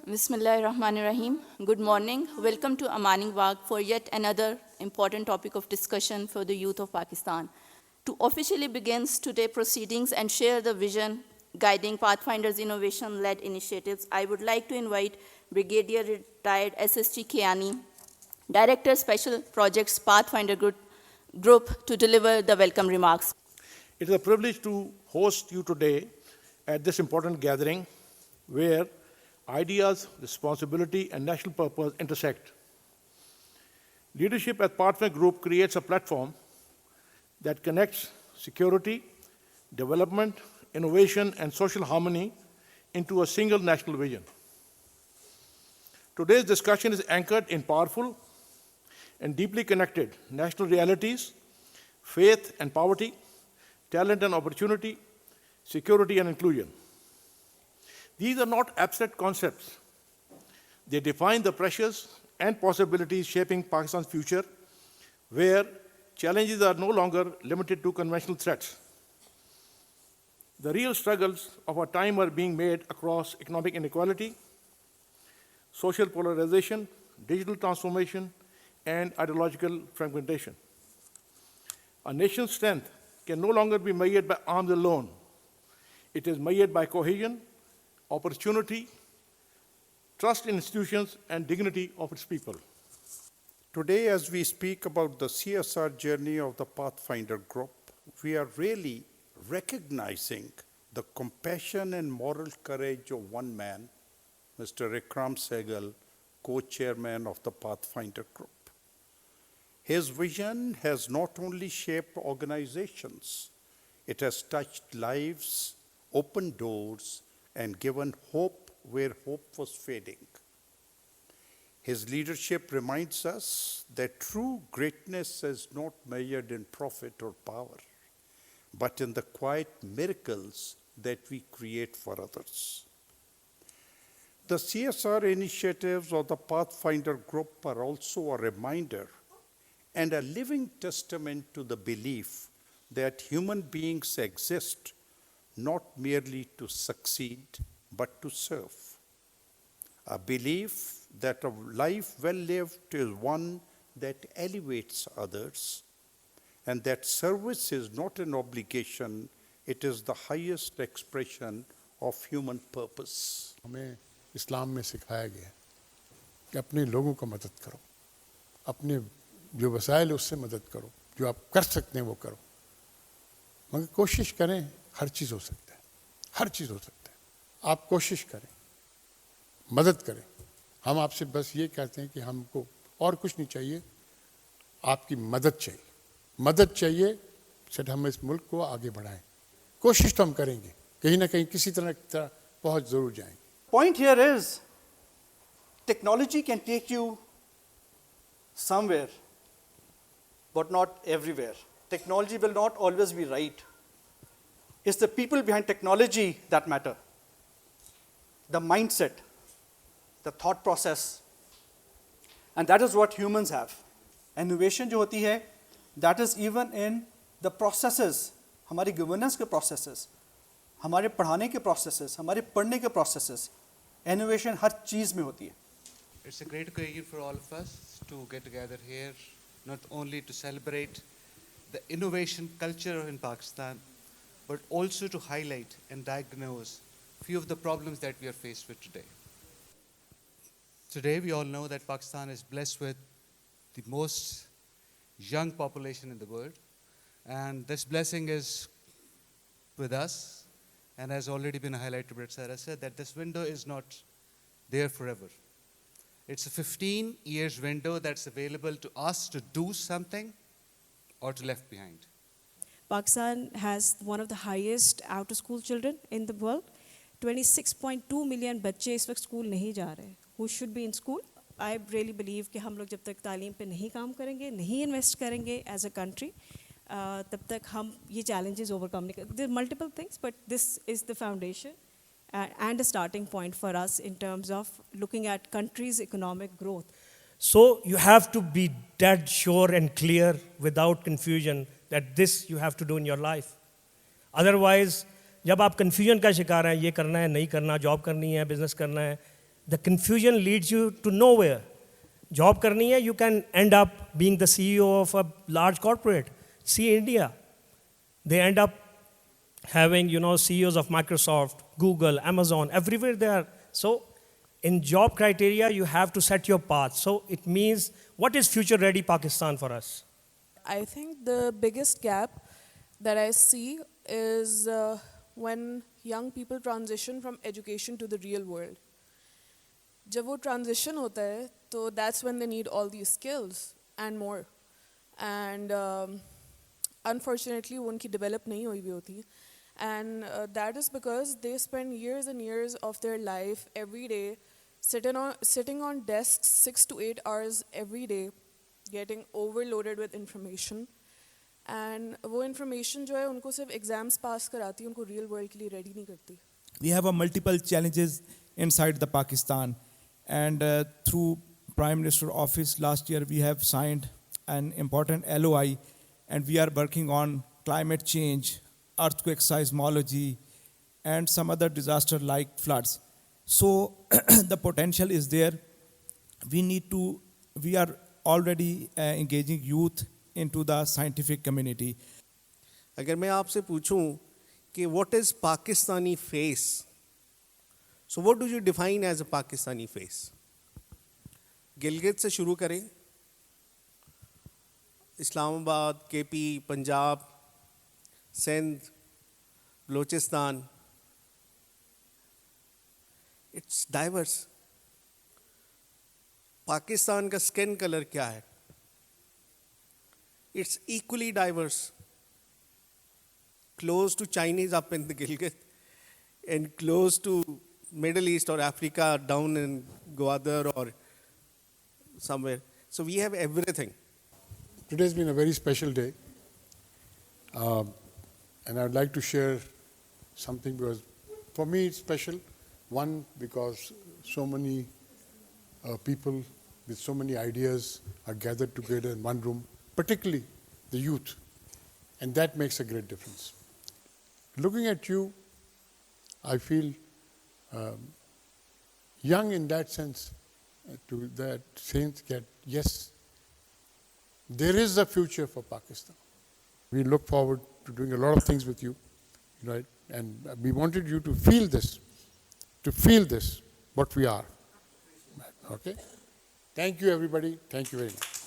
Bismillahirrahmanirrahim. Good morning. Welcome to Amaning Wag for yet another important topic of discussion for the youth of Pakistan. To officially begin today's proceedings and share the vision guiding Pathfinder's innovation-led initiatives, I would like to invite Brigadier Retired SSG Kiani, Director Special Projects Pathfinder Group to deliver the welcome remarks. It is a privilege to host you today at this important gathering where ideas, responsibility, and national purpose intersect. Leadership at Pathfinder Group creates a platform that connects security, development, innovation, and social harmony into a single national vision. Today's discussion is anchored in powerful and deeply connected national realities, faith and poverty, talent and opportunity, security and inclusion. These are not abstract concepts. They define the pressures and possibilities shaping Pakistan's future, where challenges are no longer limited to conventional threats. The real struggles of our time are being made across economic inequality, social polarization, digital transformation, and ideological fragmentation. A nation's strength can no longer be measured by arms alone. It is measured by cohesion, opportunity, trust in institutions, and dignity of its people. Today, as we speak about the CSR journey of the Pathfinder Group, we are really recognizing the compassion and moral courage of one man, Mr. Ikram Sehgal, co-chairman of the Pathfinder Group. His vision has not only shaped organizations, it has touched lives, opened doors, and given hope where hope was fading. His leadership reminds us that true greatness is not measured in profit or power, but in the quiet miracles that we create for others. The CSR initiatives of the Pathfinder Group are also a reminder and a living testament to the belief that human beings exist not merely to succeed, but to serve. A belief that a life well lived is one that elevates others, and that service is not an obligation, it is the highest expression of human purpose. हमें इस्लाम में सिखाया गया कि अपने लोगों को मदद करो, अपने जो वसाइल उससे मदद करो, जो आप कर सकते हैं वो करो, मगर कोशिश करें, हर चीज़ हो सकता है, हर चीज़ हो सकता है, आप कोशिश करें, मदद करें। हम आपसे बस ये कहते हैं कि हमको और कुछ नहीं चाहिए, आपकी मदद चाहिए कि हम इस मुल्क को आगे बढ़ाएं। कोशिश तो हम करेंगे, कहीं ना कहीं किसी तरह पहुंच जरूर जाएंगे। Point here is, technology can take you somewhere, but not everywhere. Technology will not always be right. It's the people behind technology that matter. The mindset, the thought process, and that is what humans have. Innovation जो होती है, that is even in the processes, हमारी governance के processes, हमारे पढ़ाने के processes, हमारे पढ़ने के processes, innovation हर चीज़ में होती है. It's a great occasion for all of us to get together here, not only to celebrate the innovation culture in Pakistan, but also to highlight and diagnose a few of the problems that we are faced with today. Today, we all know that Pakistan is blessed with the most young population in the world, and this blessing is with us, and has already been highlighted by Sarah said that this window is not there forever. It's a 15 years window that's available to us to do something or to left behind. Pakistan has one of the highest out of school children in the world. 26.2 million बच्चे इस वक्त school नहीं जा रहे हैं. Who should be in school? I really believe कि हम लोग जब तक तालीम पे नहीं काम करेंगे, नहीं इन्वेस्ट करेंगे as a country, तब तक हम ये challenges overcome नहीं करेंगे. There are multiple things, but this is the foundation and a starting point for us in terms of looking at country's economic growth. So you have to be dead sure and clear without confusion that this you have to do in your life. Otherwise, जब आप confusion का शिकार हैं, ये करना है, नहीं करना, job करनी है, business करना है, the confusion leads you to nowhere. Job karni hai, you can end up being the CEO of a large corporate. See India. They end up having, CEOs of Microsoft, Google, Amazon, everywhere they are. So in job criteria, you have to set your path. So it means, what is future-ready Pakistan for us? I think the biggest gap that I see is when young people transition from education to the real world. जब वो transition होता है, तो that's when they need all these skills and more. And unfortunately, वो उनकी develop नहीं हुई भी होती. And that is because they spend years and years of their life every day sitting on desks 6 to 8 hours every day, getting overloaded with information. And वो information जो है उनको सिर्फ exams pass कराती है, उनको real world के लिए ready नहीं करती. We have a multiple challenges inside the Pakistan, and through Prime Minister Office last year we have signed an important LOI, and we are working on climate change, earthquake seismology, and some other disaster like floods. So the potential is there. We are already engaging youth into the scientific community. अगर मैं आपसे पूछूं कि what is Pakistani face? So what do you define as a Pakistani face? Gilgit से शुरू करें, Islamabad, KP, Punjab, Sindh, Balochistan. It's diverse. Pakistan का skin colour क्या है? It's equally diverse. Close to Chinese up in the Gilgit, and close to Middle East or Africa down in Gwadar or somewhere. So we have everything. Today's been a very special day. And I'd like to share something because for me it's special. One, because so many people with so many ideas are gathered together in one room, particularly the youth. And that makes a great difference. Looking at you, I feel young in that sense, to that sense that yes, there is a future for Pakistan. We look forward to doing a lot of things with you, right? And we wanted you to feel this, what we are. Okay? Thank you, everybody. Thank you very much.